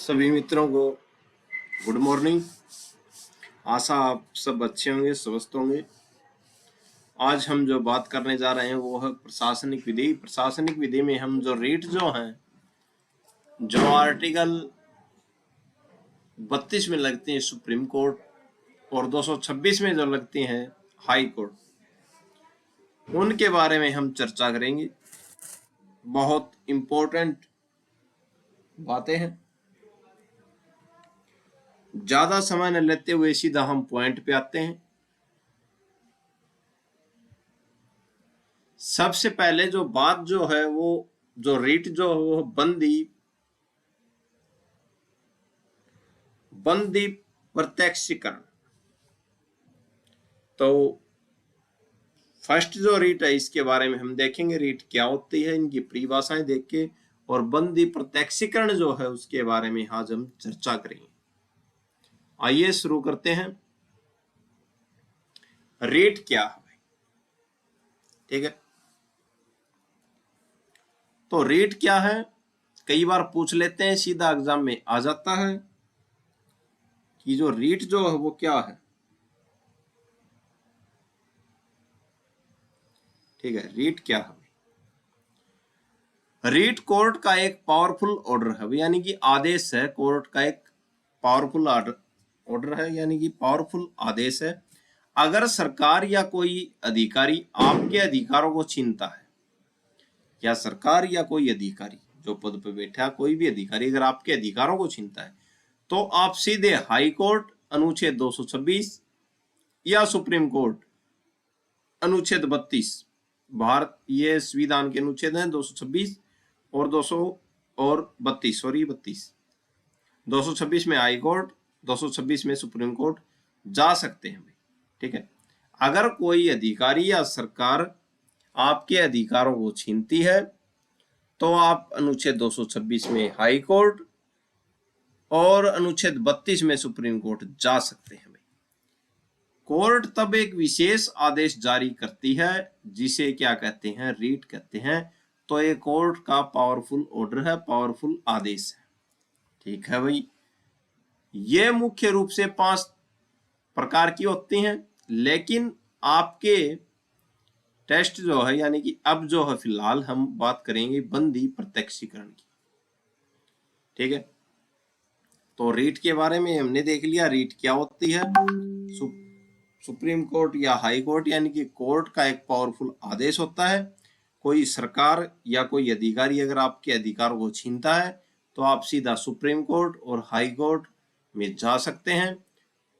सभी मित्रों को गुड मॉर्निंग। आशा आप सब अच्छे होंगे, स्वस्थ होंगे। आज हम जो बात करने जा रहे हैं वो है प्रशासनिक विधि। प्रशासनिक विधि में हम जो रीट जो हैं, जो आर्टिकल 32 में लगती हैं सुप्रीम कोर्ट और 226 में जो लगती हैं हाई कोर्ट, उनके बारे में हम चर्चा करेंगे। बहुत इम्पोर्टेंट बातें हैं। ज्यादा समय न लेते हुए सीधा हम पॉइंट पे आते हैं। सबसे पहले जो बात जो है वो जो रीट जो है वो बंदी प्रत्यक्षीकरण। तो फर्स्ट जो रीट है इसके बारे में हम देखेंगे, रीट क्या होती है, इनकी परिभाषाएं देख के, और बंदी प्रत्यक्षीकरण जो है उसके बारे में आज हम चर्चा करेंगे। आइए शुरू करते हैं। रीट क्या है, ठीक है। तो रीट क्या है, कई बार पूछ लेते हैं, सीधा एग्जाम में आ जाता है कि जो रीट जो है वो क्या है, ठीक है। रीट क्या है? रीट कोर्ट का एक पावरफुल ऑर्डर है, यानी कि आदेश है। कोर्ट का एक पावरफुल ऑर्डर है, यानी कि पावरफुल आदेश है। अगर सरकार या कोई अधिकारी आपके अधिकारों को छीनता है, या सरकार या कोई अधिकारी जो पद पर बैठा, कोई भी अधिकारी अगर आपके अधिकारों को छीनता है, तो आप सीधे हाई कोर्ट अनुच्छेद 226 या सुप्रीम कोर्ट अनुच्छेद 32, भारत ये संविधान के अनुच्छेद हैं 226 और 226 में हाई कोर्ट, 226 में सुप्रीम कोर्ट जा सकते हैं, ठीक है। अगर कोई अधिकारी या सरकार आपके अधिकारों को छीनती है तो आप अनुच्छेद 226 में हाई कोर्ट और अनुच्छेद 32 में सुप्रीम कोर्ट जा सकते हैं। कोर्ट तब एक विशेष आदेश जारी करती है जिसे क्या कहते हैं, रीट कहते हैं। तो ये कोर्ट का पावरफुल ऑर्डर है, पावरफुल आदेश है, ठीक है भाई। ये मुख्य रूप से 5 प्रकार की होती हैं, लेकिन आपके टेस्ट जो है, यानी कि अब जो है फिलहाल हम बात करेंगे बंदी प्रत्यक्षीकरण की, ठीक है। तो रीट के बारे में हमने देख लिया, रीट क्या होती है। सुप्रीम कोर्ट या हाई कोर्ट, यानी कि कोर्ट का एक पावरफुल आदेश होता है। कोई सरकार या कोई अधिकारी अगर आपके अधिकारों को छीनता है तो आप सीधा सुप्रीम कोर्ट और हाई कोर्ट में जा सकते हैं।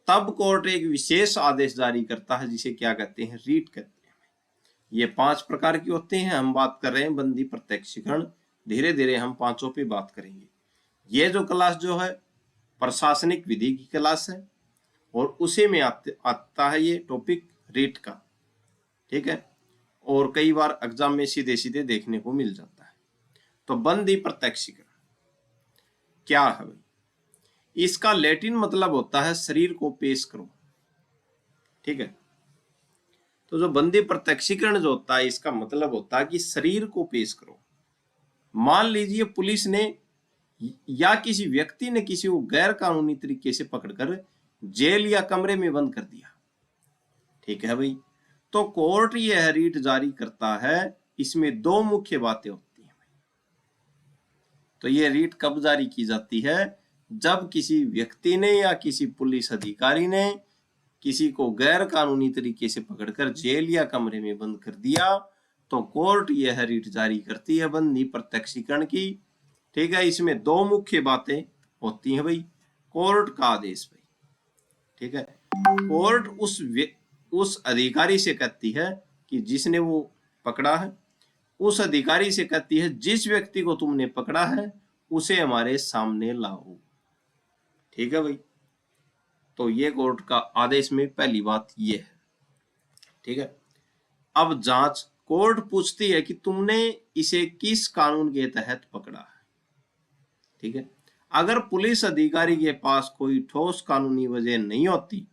तब कोर्ट एक विशेष आदेश जारी करता है जिसे क्या कहते हैं, रीट कहते हैं। ये 5 प्रकार की होते हैं। हम बात कर रहे हैं बंदी प्रत्यक्षीकरण। धीरे धीरे हम 5 पे बात करेंगे। ये जो क्लास जो है प्रशासनिक विधि की क्लास है और उसी में आता है ये टॉपिक रीट का, ठीक है। और कई बार एग्जाम में सीधे सीधे देखने को मिल जाता है। तो बंदी प्रत्यक्षीकरण क्या है? इसका लैटिन मतलब होता है शरीर को पेश करो, ठीक है। तो जो बंदी प्रत्यक्षीकरण जो होता है इसका मतलब होता है कि शरीर को पेश करो। मान लीजिए पुलिस ने या किसी व्यक्ति ने किसी को गैर कानूनी तरीके से पकड़कर जेल या कमरे में बंद कर दिया, ठीक है भाई। तो कोर्ट यह रीट जारी करता है। इसमें 2 मुख्य बातें होती हैं। तो यह रीट कब जारी की जाती है? जब किसी व्यक्ति ने या किसी पुलिस अधिकारी ने किसी को गैर कानूनी तरीके से पकड़कर जेल या कमरे में बंद कर दिया तो कोर्ट यह रीट जारी करती है बंदी प्रत्यक्षीकरण की, ठीक है। इसमें 2 मुख्य बातें होती हैं भाई। कोर्ट का आदेश भाई, ठीक है। कोर्ट उस अधिकारी से कहती है कि जिसने वो पकड़ा है, उस अधिकारी से कहती है जिस व्यक्ति को तुमने पकड़ा है उसे हमारे सामने लाओ, ठीक है भाई। तो ये कोर्ट का आदेश में पहली बात ये है, ठीक है। अब जांच, कोर्ट पूछती है कि तुमने इसे किस कानून के तहत पकड़ा है, ठीक है। अगर पुलिस अधिकारी के पास कोई ठोस कानूनी वजह नहीं होती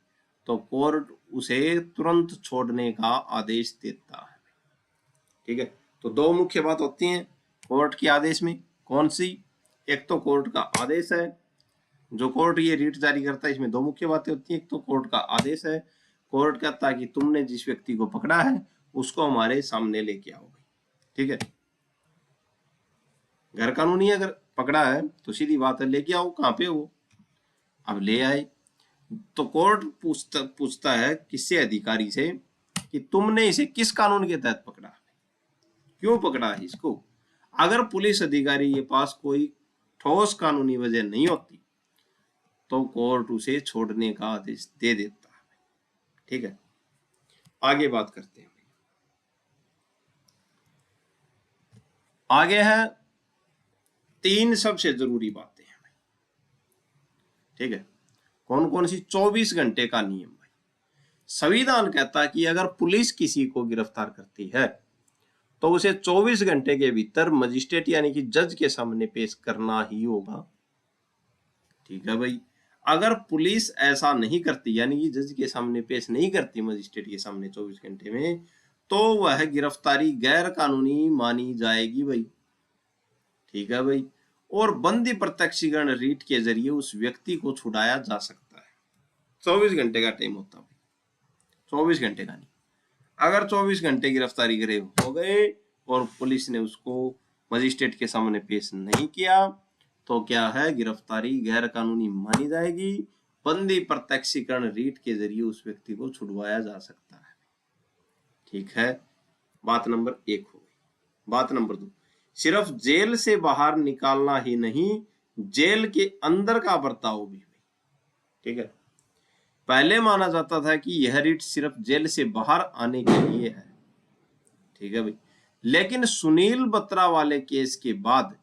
तो कोर्ट उसे तुरंत छोड़ने का आदेश देता है, ठीक है। तो 2 मुख्य बात होती हैं कोर्ट के आदेश में। कौन सी? एक तो कोर्ट का आदेश है जो कोर्ट ये रीट जारी करता है इसमें दो मुख्य बातें होती हैं। एक तो कोर्ट का आदेश है, कोर्ट कहता है कि तुमने जिस व्यक्ति को पकड़ा है उसको हमारे सामने लेके आओ भाई, ठीक है। गैर कानूनी अगर पकड़ा है तो सीधी बात है लेके आओ, कहाँ पे हो। अब ले आए तो कोर्ट पूछता है किससे, अधिकारी से, कि तुमने इसे किस कानून के तहत पकड़ा, क्यों पकड़ा है इसको। अगर पुलिस अधिकारी के पास कोई ठोस कानूनी वजह नहीं होती तो कोर्ट उसे छोड़ने का आदेश दे देता है, ठीक है। आगे बात करते हैं। आगे है 3 सबसे जरूरी बातें हैं, ठीक है। कौन कौन सी? 24 घंटे का नियम भाई। संविधान कहता है कि अगर पुलिस किसी को गिरफ्तार करती है तो उसे 24 घंटे के भीतर मजिस्ट्रेट यानी कि जज के सामने पेश करना ही होगा, ठीक है भाई। अगर पुलिस ऐसा नहीं करती यानी कि जज के सामने पेश नहीं करती मजिस्ट्रेट के सामने 24 घंटे में, तो वह गिरफ्तारी गैर कानूनी मानी जाएगी भाई, ठीक है भाई। और बंदी प्रत्यक्षीकरण रीट के जरिए उस व्यक्ति को छुड़ाया जा सकता है। 24 घंटे का टाइम होता है, 24 घंटे का नहीं। अगर 24 घंटे गिरफ्तारी करे हो गए और पुलिस ने उसको मजिस्ट्रेट के सामने पेश नहीं किया तो क्या है, गिरफ्तारी गैर कानूनी मानी जाएगी। बंदी प्रत्यक्षीकरण रीट के जरिए उस व्यक्ति को छुड़वाया जा सकता है, ठीक है। बात नंबर 1 हो गई। बात नंबर 2, सिर्फ जेल से बाहर निकालना ही नहीं, जेल के अंदर का बर्ताव भी, ठीक है। पहले माना जाता था कि यह रीट सिर्फ जेल से बाहर आने के लिए है, ठीक है भाई। लेकिन सुनील बत्रा वाले केस के बाद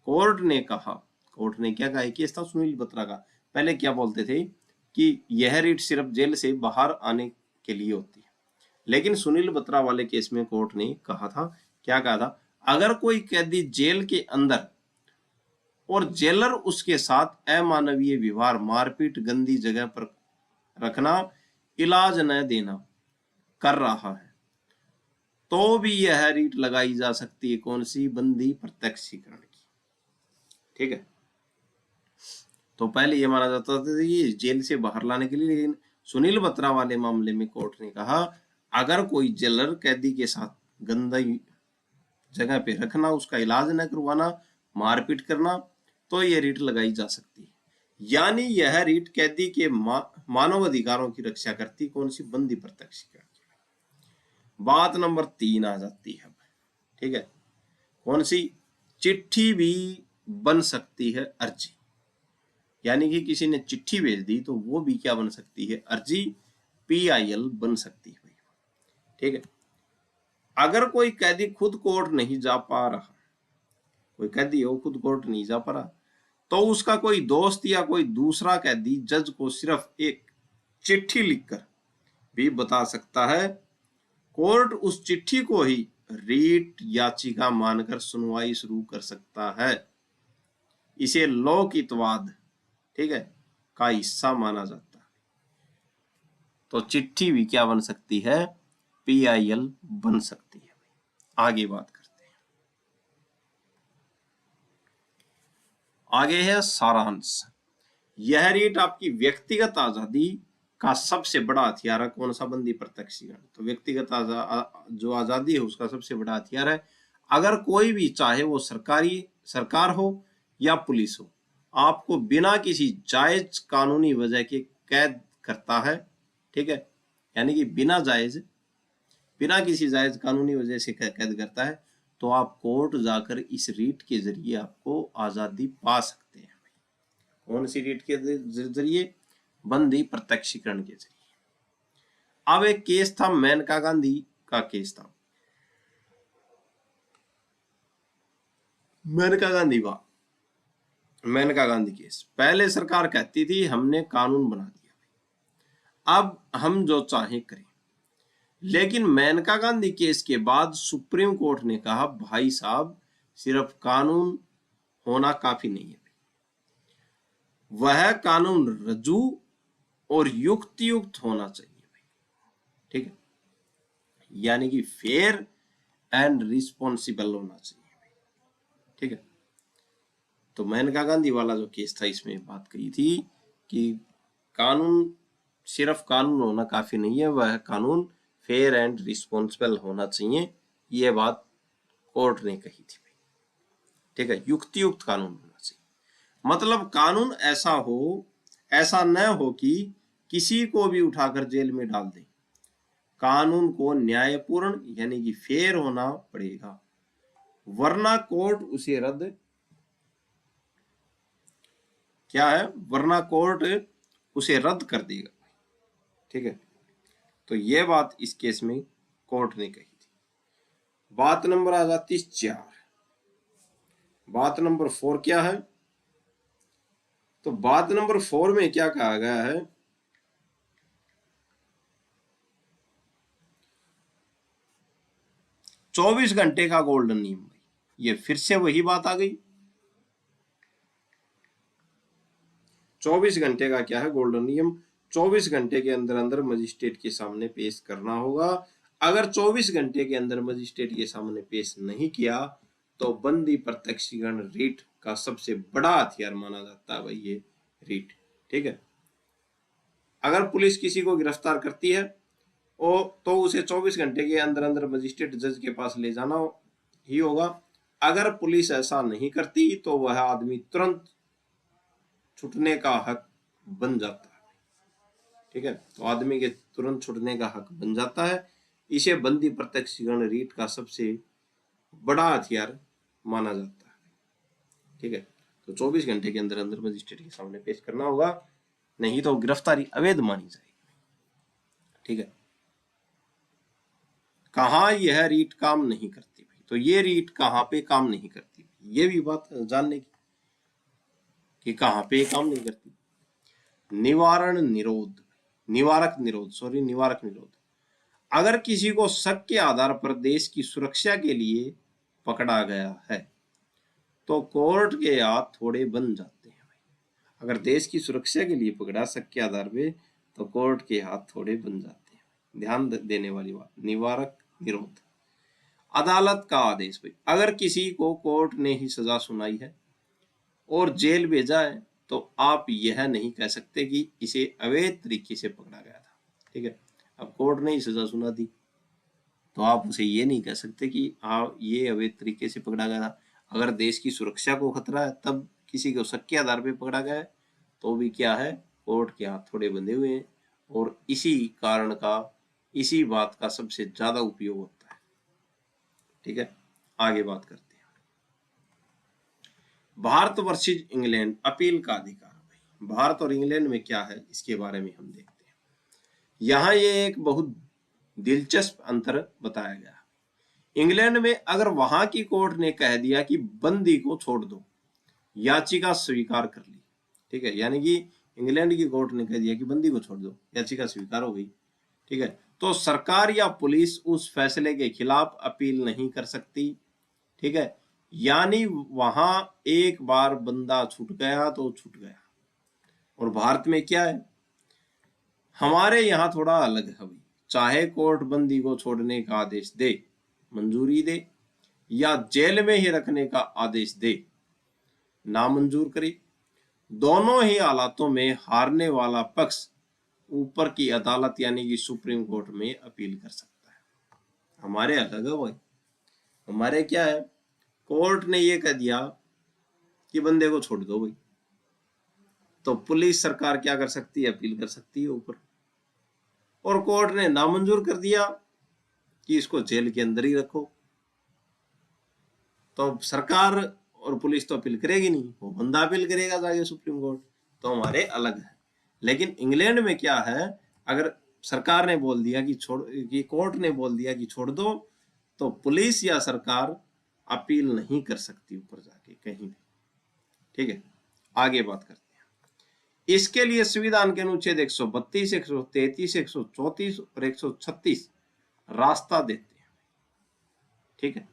कोर्ट ने कहा, कोर्ट ने क्या कहा, केस था सुनील बत्रा का। पहले क्या बोलते थे कि यह रीट सिर्फ जेल से बाहर आने के लिए होती है, लेकिन सुनील बत्रा वाले केस में कोर्ट ने कहा था, क्या कहा था, अगर कोई कैदी जेल के अंदर और जेलर उसके साथ अमानवीय व्यवहार, मारपीट, गंदी जगह पर रखना, इलाज न देना कर रहा है तो भी यह रीट लगाई जा सकती है। कौन सी? बंदी प्रत्यक्षीकरण की, ठीक है। तो पहले ये माना जाता था कि जेल से बाहर लाने के लिए, लेकिन सुनील बत्रा वाले मामले में कोर्ट ने कहा अगर कोई जेलर कैदी के साथ गंदी जगह पे रखना, उसका इलाज न करवाना, मारपीट करना, तो ये रीट लगाई जा सकती है। यानी यह रीट कैदी के मानव अधिकारों की रक्षा करती। कौन सी? बंदी प्रत्यक्षीकरण की। बात नंबर 3 आ जाती है, ठीक है। कौन सी? चिट्ठी भी बन सकती है अर्जी, यानी कि किसी ने चिट्ठी भेज दी तो वो भी क्या बन सकती है? अर्जी, PIL बन सकती है, ठीक है। अगर कोई कैदी खुद कोर्ट नहीं जा पा रहा, कोई कैदी हो खुद कोर्ट नहीं जा पा रहा, तो उसका कोई दोस्त या कोई दूसरा कैदी जज को सिर्फ एक चिट्ठी लिखकर भी बता सकता है। कोर्ट उस चिट्ठी को ही रीट याचिका मानकर सुनवाई शुरू कर सकता है। इसे लौकिकवाद, ठीक है, का हिस्सा माना जाता है। तो चिट्ठी भी क्या बन सकती है? PIL बन सकती है। आगे बात करते हैं। आगे है सारांश। यह रीट आपकी व्यक्तिगत आजादी का सबसे बड़ा हथियार है। कौन सा? बंदी प्रत्यक्षीकरण। तो व्यक्तिगत जो आजादी है उसका सबसे बड़ा हथियार है। अगर कोई भी, चाहे वो सरकार हो या पुलिस हो, आपको बिना किसी जायज कानूनी वजह के कैद करता है, ठीक है, यानी कि बिना किसी जायज कानूनी वजह से कैद करता है, तो आप कोर्ट जाकर इस रीट के जरिए आपको आजादी पा सकते हैं। कौन सी रीट के जरिए? बंदी प्रत्यक्षीकरण के जरिए। अब एक केस था, मेनका गांधी का केस था। मेनका गांधी केस। पहले सरकार कहती थी हमने कानून बना दिया, अब हम जो चाहें करें। लेकिन मेनका गांधी केस के बाद सुप्रीम कोर्ट ने कहा भाई साहब, सिर्फ कानून होना काफी नहीं है, वह कानून रजू और युक्त होना चाहिए, ठीक है, यानी कि फेयर एंड रिस्पॉन्सिबल होना चाहिए, ठीक है। तो मेनका गांधी वाला जो केस था इसमें बात कही थी कि कानून सिर्फ कानून होना काफी नहीं है, वह कानून फेयर एंड रिस्पॉन्सिबल होना चाहिए, ये बात कोर्ट ने कही थी। ठीक है, युक्तियुक्त कानून होना चाहिए, मतलब कानून ऐसा हो, ऐसा न हो कि किसी को भी उठाकर जेल में डाल दे। कानून को न्यायपूर्ण यानी कि फेयर होना पड़ेगा, वरना कोर्ट उसे रद्द क्या है, वरना कोर्ट उसे रद्द कर देगा। ठीक है, तो ये बात इस केस में कोर्ट ने कही थी। बात नंबर आ जाती 4। बात नंबर 4 क्या है, तो बात नंबर 4 में क्या कहा गया है, चौबीस घंटे का गोल्डन नियम। ये फिर से वही बात आ गई, 24 घंटे का क्या है गोल्डन नियम, 24 घंटे के अंदर अंदर मजिस्ट्रेट के सामने पेश करना होगा। अगर 24 घंटे के अंदर मजिस्ट्रेट के सामने पेश नहीं किया तो बंदी प्रत्यक्षीकरण रीट का सबसे बड़ा हथियार माना जाता है भाई ये रीट। ठीक है, अगर पुलिस किसी को गिरफ्तार करती है तो उसे 24 घंटे के अंदर अंदर मजिस्ट्रेट जज के पास ले जाना ही होगा। अगर पुलिस ऐसा नहीं करती तो वह आदमी तुरंत छूटने का हक बन जाता है। ठीक है, तो आदमी के तुरंत छूटने का हक बन जाता है। इसे बंदी प्रत्यक्षीकरण रीट का सबसे बड़ा हथियार माना जाता है। ठीक है, तो 24 घंटे के अंदर अंदर मजिस्ट्रेट के सामने पेश करना होगा, नहीं तो गिरफ्तारी अवैध मानी जाएगी। ठीक है, कहाँ यह रीट काम नहीं करती भाई, तो ये रीट कहाँ पे काम नहीं करती, ये भी बात जानने की कि कहाँ पे काम नहीं करती। निवारण निरोध, निवारक निरोध, अगर किसी को शक के आधार पर देश की सुरक्षा के लिए पकड़ा गया है तो कोर्ट के हाथ थोड़े बन जाते हैं भाई। अगर देश की सुरक्षा के लिए पकड़ा शक के आधार पे तो कोर्ट के हाथ थोड़े बन जाते हैं, ध्यान देने वाली बात। निवारक निरोध, अदालत का आदेश भाई, अगर किसी को कोर्ट ने ही सजा सुनाई है और जेल भेजा है तो आप यह नहीं कह सकते कि इसे अवैध तरीके से पकड़ा गया था। ठीक है, अब कोर्ट ने ही सजा सुना दी तो आप उसे ये नहीं कह सकते कि आप ये अवैध तरीके से पकड़ा गया था। अगर देश की सुरक्षा को खतरा है तब किसी को शक के आधार पर पकड़ा गया है तो भी क्या है, कोर्ट के हाथ थोड़े बंधे हुए हैं, और इसी कारण का, इसी बात का सबसे ज्यादा उपयोग होता है। ठीक है, आगे बात करते हैं। भारत वर्सेज इंग्लैंड अपील का अधिकार भाई, भारत और इंग्लैंड में क्या है इसके बारे में हम देखते हैं। यहाँ ये एक बहुत दिलचस्प अंतर बताया गया। इंग्लैंड में अगर वहां की कोर्ट ने कह दिया कि बंदी को छोड़ दो, याचिका स्वीकार कर ली। ठीक है, यानी कि इंग्लैंड की कोर्ट ने कह दिया कि बंदी को छोड़ दो, याचिका स्वीकार हो गई। ठीक है, तो सरकार या पुलिस उस फैसले के खिलाफ अपील नहीं कर सकती। ठीक है, यानी वहां एक बार बंदा छूट गया तो छूट गया। और भारत में क्या है, हमारे यहां थोड़ा अलग है भाई, चाहे कोर्ट बंदी को छोड़ने का आदेश दे, मंजूरी दे, या जेल में ही रखने का आदेश दे, नामंजूर करे, दोनों ही हालातों में हारने वाला पक्ष ऊपर की अदालत यानी कि सुप्रीम कोर्ट में अपील कर सकता है। हमारे अलग है भाई, हमारे क्या है, कोर्ट ने ये कह दिया कि बंदे को छोड़ दो भाई, तो पुलिस सरकार क्या कर सकती है, अपील कर सकती है ऊपर। और कोर्ट ने नामंजूर कर दिया कि इसको जेल के अंदर ही रखो, तो सरकार और पुलिस तो अपील करेगी नहीं, वो बंदा अपील करेगा जाके सुप्रीम कोर्ट। तो हमारे अलग है। लेकिन इंग्लैंड में क्या है, अगर सरकार ने बोल दिया कि छोड़, कि कोर्ट ने बोल दिया कि छोड़ दो, तो पुलिस या सरकार अपील नहीं कर सकती ऊपर जाके कहीं भी। ठीक है, आगे बात करते हैं। इसके लिए संविधान के अनुच्छेद 132, 133, 134 और 136 रास्ता देते हैं। ठीक है,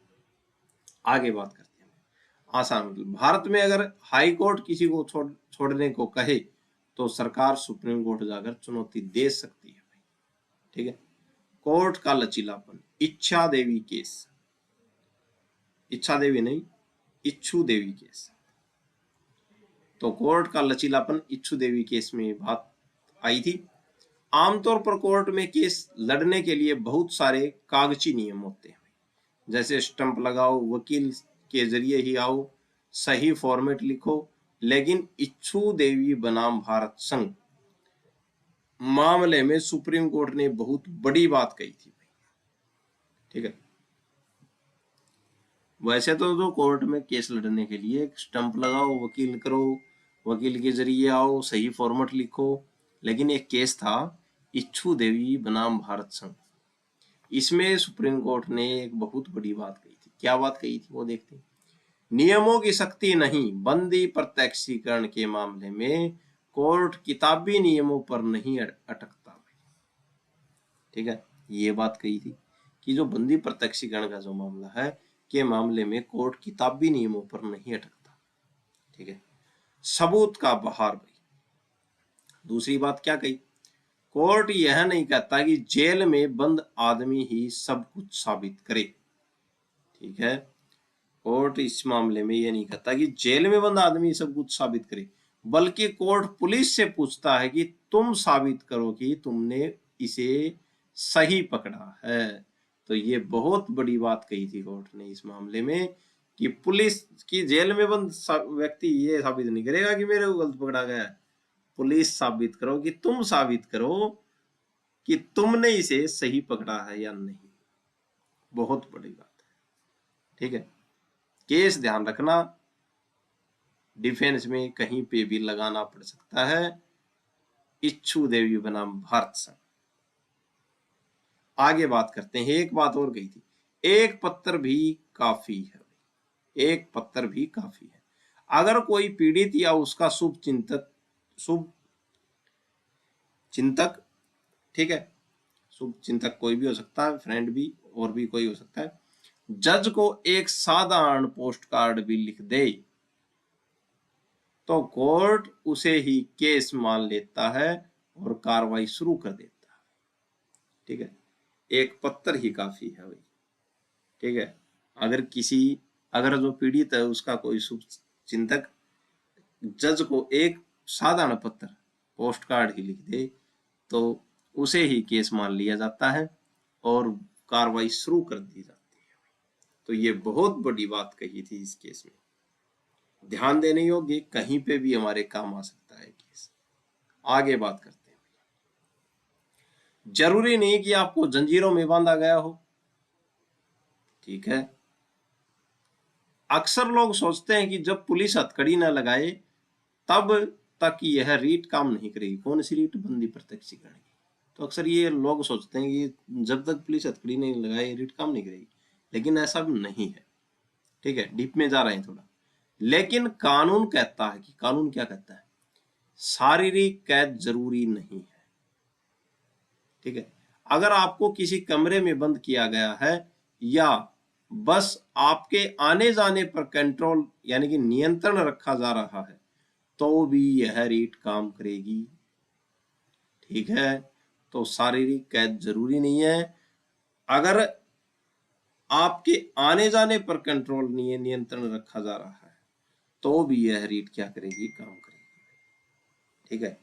आगे बात करते हैं। आसान, मतलब भारत में अगर हाई कोर्ट किसी को छोड़ने को कहे तो सरकार सुप्रीम कोर्ट जाकर चुनौती दे सकती है। ठीक है, कोर्ट का लचीलापन, इच्छा देवी केस, इच्छा देवी नहीं, इच्छू देवी केस। तो कोर्ट का लचीलापन इच्छु देवी केस में बात आई थी। आमतौर पर कोर्ट में केस लड़ने के लिए बहुत सारे कागजी नियम होते हैं, जैसे स्टंप लगाओ, वकील के जरिए ही आओ, सही फॉर्मेट लिखो। लेकिन इच्छु देवी बनाम भारत संघ मामले में सुप्रीम कोर्ट ने बहुत बड़ी बात कही थी। ठीक है, वैसे तो जो कोर्ट में केस लड़ने के लिए स्टंप लगाओ, वकील करो, वकील के जरिए आओ, सही फॉर्मेट लिखो। लेकिन एक केस था इच्छु देवी बनाम भारत संघ, इसमें सुप्रीम कोर्ट ने एक बहुत बड़ी बात कही थी। क्या बात कही थी वो देखते हैं। नियमों की सख्ती नहीं, बंदी प्रत्यक्षीकरण के मामले में कोर्ट किताबी नियमों पर नहीं अटकता। ठीक है, ये बात कही थी कि जो बंदी प्रत्यक्षीकरण का जो मामला है के मामले में कोर्ट किताबी नियमों पर नहीं अटकता। ठीक है, सबूत का बहार भाई। दूसरी बात क्या कही, कोर्ट यह नहीं कहता कि जेल में बंद आदमी ही सब कुछ साबित करे। ठीक है, कोर्ट इस मामले में यह नहीं कहता कि जेल में बंद आदमी सब कुछ साबित करे, बल्कि कोर्ट पुलिस से पूछता है कि तुम साबित करो कि तुमने इसे सही पकड़ा है। तो ये बहुत बड़ी बात कही थी कोर्ट ने इस मामले में कि पुलिस की जेल में बंद व्यक्ति ये साबित नहीं करेगा कि मेरे को गलत पकड़ा गया है, पुलिस साबित करो कि तुम साबित करो कि तुमने इसे सही पकड़ा है या नहीं। बहुत बड़ी बात है। ठीक है, केस ध्यान रखना डिफेंस में कहीं पे भी लगाना पड़ सकता है, इच्छु देवी बनाम भारत संघ। आगे बात करते हैं। एक बात और कही थी, एक पत्र भी काफी है, एक पत्र भी काफी है। अगर कोई पीड़ित या उसका शुभ चिंतक, ठीक है, शुभ चिंतक कोई भी हो सकता है, फ्रेंड भी और भी कोई हो सकता है, जज को एक साधारण पोस्ट कार्ड भी लिख दे तो कोर्ट उसे ही केस मान लेता है और कार्रवाई शुरू कर देता है। ठीक है, एक पत्र ही काफी है भाई। ठीक है, अगर जो पीड़ित है उसका कोई शुभ चिंतक जज को एक साधारण पत्र पोस्ट कार्ड ही लिख दे तो उसे ही केस मान लिया जाता है और कार्रवाई शुरू कर दी जाती है। तो ये बहुत बड़ी बात कही थी इस केस में, ध्यान देने योग्य, कहीं पे भी हमारे काम आ सकता है केस। आगे बात करते हैं। जरूरी नहीं कि आपको जंजीरों में बांधा गया हो। ठीक है, अक्सर लोग सोचते हैं कि जब पुलिस हथकड़ी न लगाए तब तक यह रीट काम नहीं करेगी। कौन सी रीट? बंदी प्रत्यक्षीकरण की। तो अक्सर ये लोग सोचते हैं कि जब तक पुलिस हथकड़ी नहीं लगाए रीट काम नहीं करेगी, लेकिन ऐसा नहीं है। ठीक है, डीप में जा रहे हैं थोड़ा। लेकिन कानून कहता है कि, कानून क्या कहता है, शारीरिक कैद जरूरी नहीं है। ठीक है, अगर आपको किसी कमरे में बंद किया गया है या बस आपके आने जाने पर कंट्रोल यानी कि नियंत्रण रखा जा रहा है तो भी यह रीट काम करेगी। ठीक है, तो शारीरिक कैद जरूरी नहीं है। अगर आपके आने जाने पर कंट्रोल नियंत्रण रखा जा रहा है तो भी यह रीट क्या करेगी? काम करेगी। ठीक है,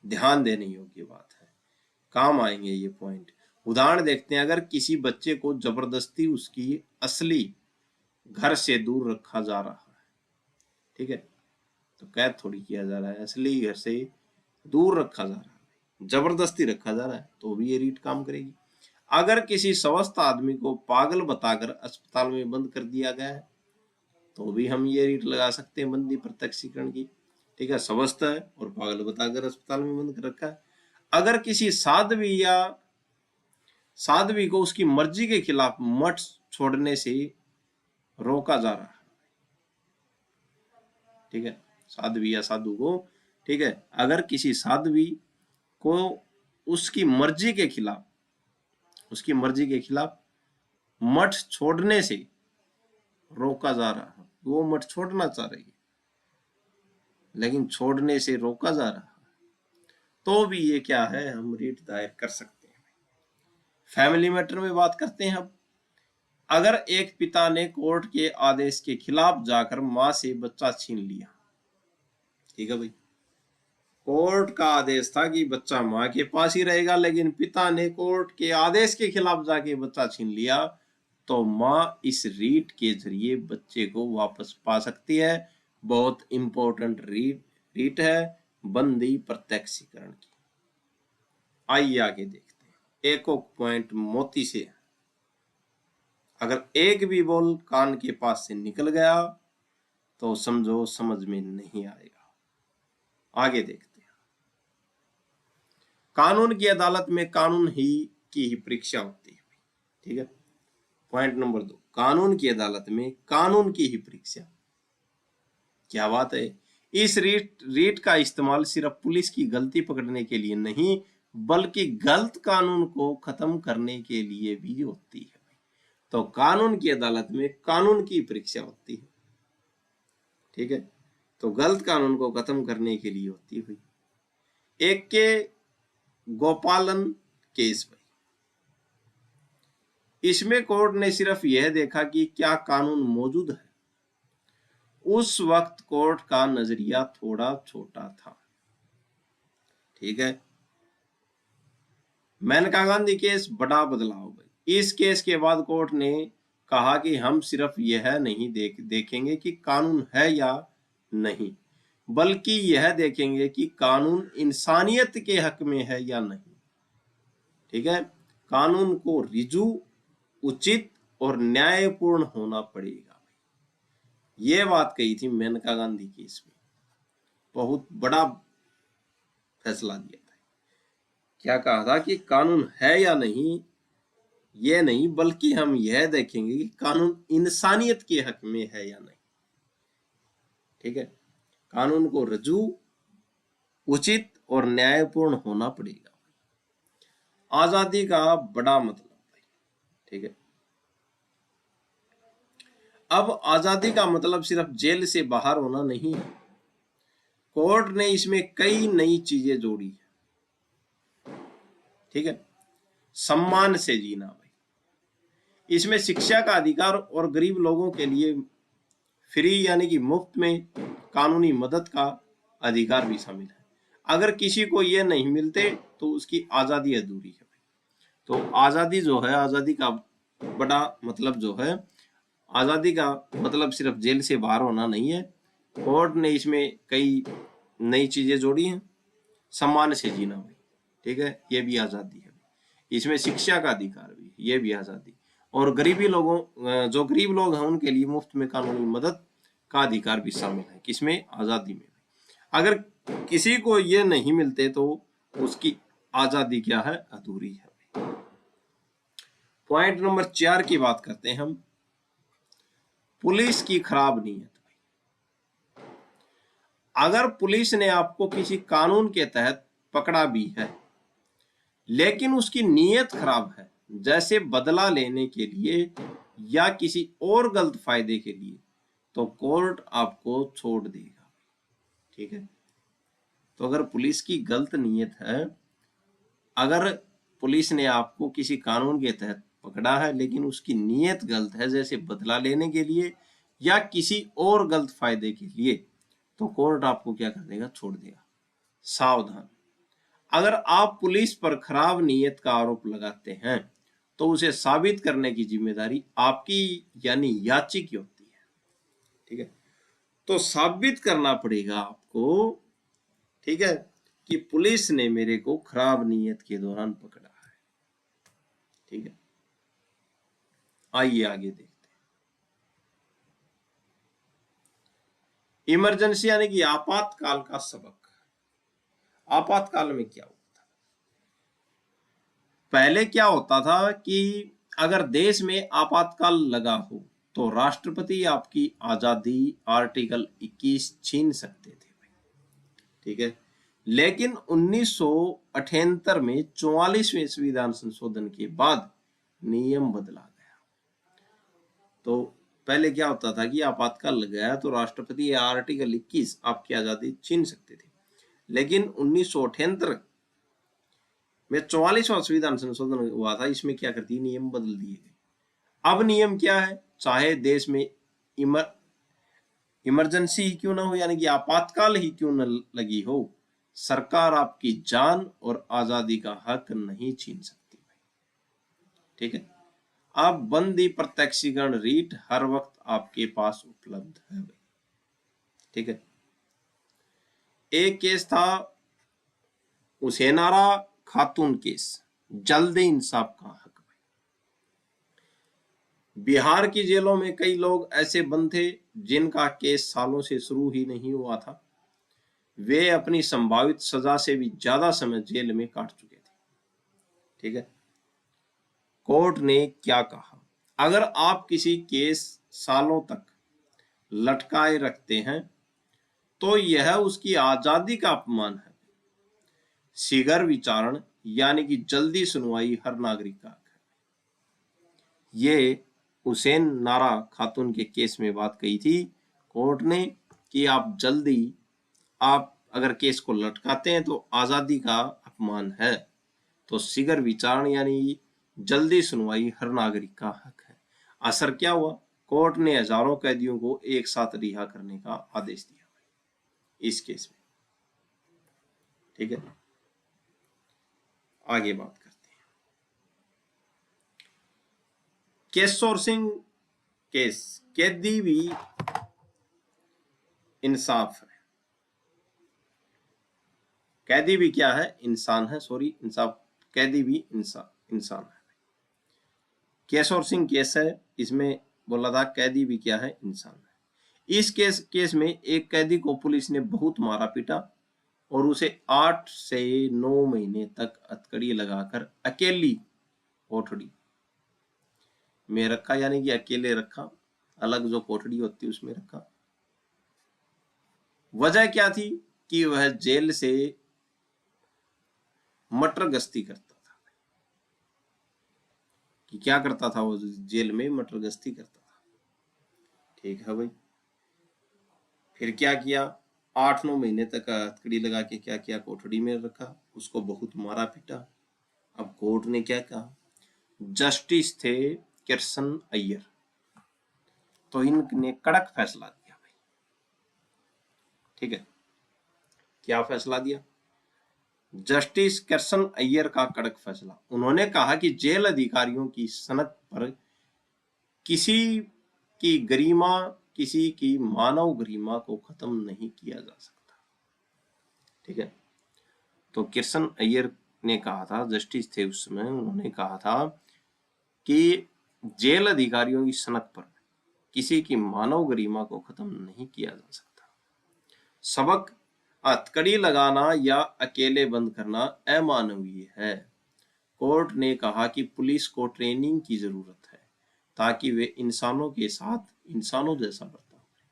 ध्यान देने योग्य बात है, काम आएंगे ये पॉइंट। उदाहरण देखते हैं, अगर किसी बच्चे को जबरदस्ती उसकी असली घर से दूर रखा जा रहा है, ठीक है, तो कैद थोड़ी किया जा रहा है, असली घर से दूर रखा जा रहा है, जबरदस्ती रखा जा रहा है, तो भी ये रीट काम करेगी। अगर किसी स्वस्थ आदमी को पागल बताकर अस्पताल में बंद कर दिया गया है तो भी हम ये रीट लगा सकते हैं बंदी प्रत्यक्षीकरण की। ठीक है, स्वस्थ है और पागल बताकर अस्पताल में बंद कर रखा है। अगर किसी साध्वी को उसकी मर्जी के खिलाफ मठ छोड़ने से रोका जा रहा है, ठीक है, साध्वी या साधु को, ठीक है, अगर किसी साध्वी को उसकी मर्जी के खिलाफ मठ छोड़ने से रोका जा रहा है, वो मठ छोड़ना चाह रही है लेकिन छोड़ने से रोका जा रहा है, तो भी ये क्या है, हम रीट दायर कर सकते हैं। फैमिली मैटर में बात करते हैं अब। अगर एक पिता ने कोर्ट के आदेश के खिलाफ जाकर मां से बच्चा छीन लिया, ठीक है भाई, कोर्ट का आदेश था कि बच्चा माँ के पास ही रहेगा, लेकिन पिता ने कोर्ट के आदेश के खिलाफ जाके बच्चा छीन लिया, तो माँ इस रीट के जरिए बच्चे को वापस पा सकती है। बहुत इंपॉर्टेंट रीट है बंदी प्रत्यक्षीकरण की। आइए आगे देखते हैं। एक पॉइंट मोती से, अगर एक भी बोल कान के पास से निकल गया तो समझो समझ में नहीं आएगा। आगे देखते हैं। कानून की अदालत में कानून की ही परीक्षा होती है। ठीक है, पॉइंट नंबर 2, कानून की अदालत में कानून की ही परीक्षा। क्या बात है। इस रीट का इस्तेमाल सिर्फ पुलिस की गलती पकड़ने के लिए नहीं, बल्कि गलत कानून को खत्म करने के लिए भी होती है। तो कानून की अदालत में कानून की परीक्षा होती है। ठीक है, तो गलत कानून को खत्म करने के लिए होती हुई। एक के गोपालन केस में, इसमें कोर्ट ने सिर्फ यह देखा कि क्या कानून मौजूद है। उस वक्त कोर्ट का नजरिया थोड़ा छोटा था। ठीक है, मेनका गांधी केस बड़ा बदलाव भाई। इस केस के बाद कोर्ट ने कहा कि हम सिर्फ यह नहीं देखेंगे कि कानून है या नहीं, बल्कि यह देखेंगे कि कानून इंसानियत के हक में है या नहीं। ठीक है, कानून को रिजू, उचित और न्यायपूर्ण होना पड़ेगा। ये बात कही थी मेनका गांधी केस में, बहुत बड़ा फैसला दिया था। क्या कहा था कि कानून है या नहीं, ये नहीं, बल्कि हम यह देखेंगे कि कानून इंसानियत के हक में है या नहीं। ठीक है, कानून को रजू, उचित और न्यायपूर्ण होना पड़ेगा। आजादी का बड़ा मतलब भाई। ठीक है, अब आजादी का मतलब सिर्फ जेल से बाहर होना नहीं है। कोर्ट ने इसमें कई नई चीजें जोड़ी है। ठीक है, सम्मान से जीना भाई, इसमें शिक्षा का अधिकार और गरीब लोगों के लिए फ्री यानी कि मुफ्त में कानूनी मदद का अधिकार भी शामिल है। अगर किसी को ये नहीं मिलते तो उसकी आजादी अधूरी है। तो आजादी जो है, आजादी का बड़ा मतलब जो है, आजादी का मतलब सिर्फ जेल से बाहर होना नहीं है। कोर्ट ने इसमें कई नई चीजें जोड़ी हैं। सम्मान से जीना भाई, ठीक है, ये भी आजादी है। इसमें शिक्षा का अधिकार भी, ये भी आजादी। और गरीबी लोगों, जो गरीब लोग हैं उनके लिए मुफ्त में कानूनी मदद का अधिकार भी शामिल है। किसमें? आजादी में। अगर किसी को ये नहीं मिलते तो उसकी आजादी क्या है? अधूरी है। पॉइंट नंबर 4 की बात करते हैं हम, पुलिस की खराब नीयत। अगर पुलिस ने आपको किसी कानून के तहत पकड़ा भी है, लेकिन उसकी नीयत खराब है, जैसे बदला लेने के लिए या किसी और गलत फायदे के लिए, तो कोर्ट आपको छोड़ देगा। ठीक है, तो अगर पुलिस की गलत नीयत है, अगर पुलिस ने आपको किसी कानून के तहत पकड़ा है लेकिन उसकी नीयत गलत है, जैसे बदला लेने के लिए या किसी और गलत फायदे के लिए, तो कोर्ट आपको क्या कर देगा? छोड़ देगा। सावधान, अगर आप पुलिस पर खराब नीयत का आरोप लगाते हैं तो उसे साबित करने की जिम्मेदारी आपकी यानी याची की होती है। ठीक है, तो साबित करना पड़ेगा आपको, ठीक है, कि पुलिस ने मेरे को खराब नीयत के दौरान पकड़ा है। ठीक है, आइए आगे देखते हैं। इमरजेंसी यानी कि आपातकाल का सबक। आपातकाल में क्या होता था? पहले क्या होता था कि अगर देश में आपातकाल लगा हो तो राष्ट्रपति आपकी आजादी आर्टिकल 21 छीन सकते थे। ठीक है, लेकिन 1978 में 44वें संविधान संशोधन के बाद नियम बदला गया। तो पहले क्या होता था कि आपातकाल लग गया तो राष्ट्रपति आर्टिकल 21 आपकी आजादी छीन सकते थे, लेकिन 1978 में 44वां संविधान संशोधन हुआ था, इसमें क्या करती, नियम बदल दिए गए। अब नियम क्या है? चाहे देश में इमरजेंसी ही क्यों ना हो, यानी कि आपातकाल ही क्यों न लगी हो, सरकार आपकी जान और आजादी का हक नहीं छीन सकती भाई। ठीक है, आप बंदी प्रत्यक्षीकरण रीट हर वक्त आपके पास उपलब्ध है भाई। ठीक है, एक केस था हुसैनारा खातून केस, जल्द इंसाफ का हक भाई। बिहार की जेलों में कई लोग ऐसे बंद थे जिनका केस सालों से शुरू ही नहीं हुआ था। वे अपनी संभावित सजा से भी ज्यादा समय जेल में काट चुके थे। ठीक है, कोर्ट ने क्या कहा, अगर आप किसी केस सालों तक लटकाए रखते हैं तो यह उसकी आजादी का अपमान है। शीघ्र विचारण यानी कि जल्दी सुनवाई हर नागरिक का हक है। ये हुसैन नारा खातून के केस में बात कही थी कोर्ट ने कि आप जल्दी, आप अगर केस को लटकाते हैं तो आजादी का अपमान है। तो शीघ्र विचारण यानी जल्दी सुनवाई हर नागरिक का हक है। असर क्या हुआ, कोर्ट ने हजारों कैदियों को एक साथ रिहा करने का आदेश दिया इस केस में। ठीक है, आगे बात करते हैं। केशोर सिंह केस, कैदी भी इंसाफ है, कैदी भी क्या है, इंसान है, सॉरी इंसाफ, कैदी भी इंसान है। केशोर सिंह केस है, इसमें बोला था कैदी भी क्या है, इंसान है। इस केस में एक कैदी को पुलिस ने बहुत मारा पीटा और उसे 8 से 9 महीने तक हथकड़ी लगाकर अकेली कोठड़ी में रखा, यानी कि अकेले रखा, अलग जो कोठड़ी होती है उसमें रखा। वजह क्या थी कि वह जेल से मटर गश्ती करता था। कि क्या करता था वो, जेल में मटर गश्ती करता था। ठीक है भाई, फिर क्या किया, 8-9 महीने तक हथकड़ी लगा के क्या किया, कोठड़ी में रखा, उसको बहुत मारा पीटा। अब कोर्ट ने क्या कहा, जस्टिस थे कृष्ण अय्यर, तो इनने कड़क फैसला दिया भाई। ठीक है, क्या फैसला दिया, जस्टिस कृष्ण अय्यर का कड़क फैसला। उन्होंने कहा कि जेल अधिकारियों की सनक पर किसी की गरिमा, किसी की मानव गरिमा को खत्म नहीं किया जा सकता। ठीक है, तो कृष्ण अय्यर ने कहा था, जस्टिस थे उस समय, उन्होंने कहा था कि जेल अधिकारियों की सनक पर किसी की मानव गरिमा को खत्म नहीं किया जा सकता। सबक, हथकड़ी लगाना या अकेले बंद करना अमानवीय है। कोर्ट ने कहा कि पुलिस को ट्रेनिंग की जरूरत है ताकि वे इंसानों के साथ इंसानों जैसा बर्ताव करें।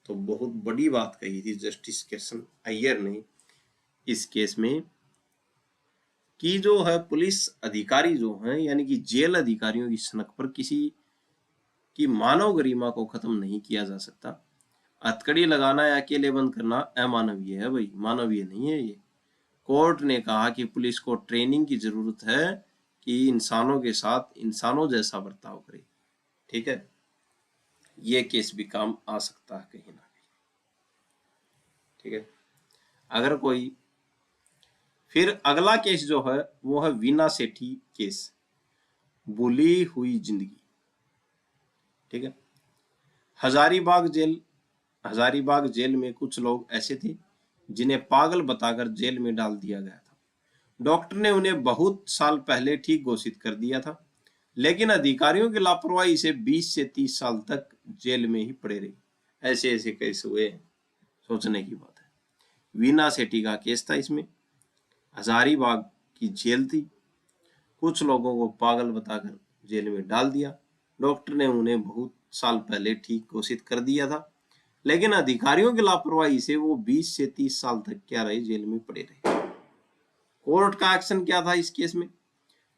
तो बहुत बड़ी बात कही थी जस्टिस कृष्ण अय्यर ने इस केस में कि जो है पुलिस अधिकारी जो हैं, यानी कि जेल अधिकारियों की सनक पर किसी की मानव गरिमा को खत्म नहीं किया जा सकता। हथकड़ी लगाना या अकेले बंद करना अमानवीय है भाई, मानवीय नहीं है ये। कोर्ट ने कहा कि पुलिस को ट्रेनिंग की जरूरत है कि इंसानों के साथ इंसानों जैसा बर्ताव करे। ठीक है, ये केस भी काम आ सकता है कहीं ना कहीं। ठीक है, अगर कोई, फिर अगला केस जो है वो है वीना सेठी केस, भूली हुई जिंदगी। ठीक है, हजारीबाग जेल में कुछ लोग ऐसे थे जिन्हें पागल बताकर जेल में डाल दिया गया था। डॉक्टर ने उन्हें बहुत साल पहले ठीक घोषित कर दिया था, लेकिन अधिकारियों की लापरवाही से 20 से 30 साल तक जेल में ही पड़े रहे। ऐसे ऐसे केस हुए, सोचने की बात है। वीना सेठी का केस था, इसमें हजारीबाग की जेल थी, कुछ लोगों को पागल बताकर जेल में डाल दिया। डॉक्टर ने उन्हें बहुत साल पहले ठीक घोषित कर दिया था, लेकिन अधिकारियों की लापरवाही से वो 20 से 30 साल तक क्या रहे, जेल में पड़े रहे। कोर्ट का एक्शन क्या था इस केस में,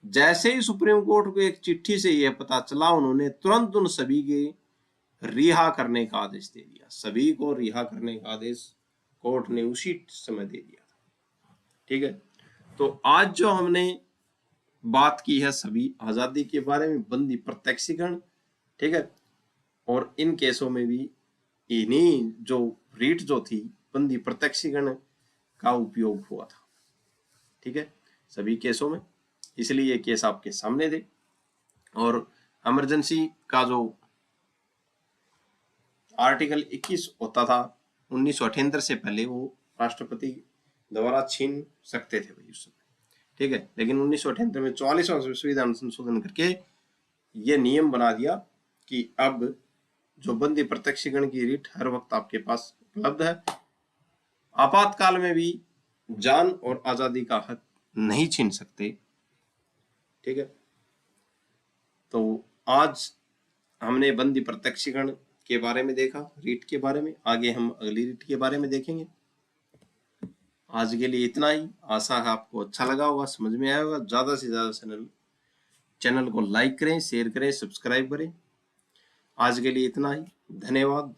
जैसे ही सुप्रीम कोर्ट को एक चिट्ठी से यह पता चला, उन्होंने तुरंत उन सभी के रिहा करने का आदेश दे दिया। सभी को रिहा करने का आदेश कोर्ट ने उसी समय दे दिया था। ठीक है, तो आज जो हमने बात की है सभी आजादी के बारे में, बंदी प्रत्यक्षीकरण, ठीक है, और इन केसों में भी इन्हीं जो रीट जो थी बंदी प्रत्यक्षीकरण का उपयोग हुआ था। ठीक है, सभी केसों में, इसलिए ये केस आपके सामने थे। और इमरजेंसी का जो आर्टिकल 21 होता था 1978 से पहले, वो राष्ट्रपति द्वारा छीन सकते थे भाई उस समय। ठीक है, लेकिन 1978 में 44वां संविधान संशोधन करके ये नियम बना दिया कि अब जो बंदी प्रत्यक्षीकरण की रीट हर वक्त आपके पास उपलब्ध है, आपातकाल में भी जान और आजादी का हक नहीं छीन सकते। ठीक है, तो आज हमने बंदी प्रत्यक्षीकरण के बारे में देखा, रीट के बारे में। आगे हम अगली रीट के बारे में देखेंगे। आज के लिए इतना ही। आशा है आपको अच्छा लगा होगा, समझ में आया होगा। ज्यादा से ज्यादा चैनल को लाइक करें, शेयर करें, सब्सक्राइब करें। आज के लिए इतना ही। धन्यवाद।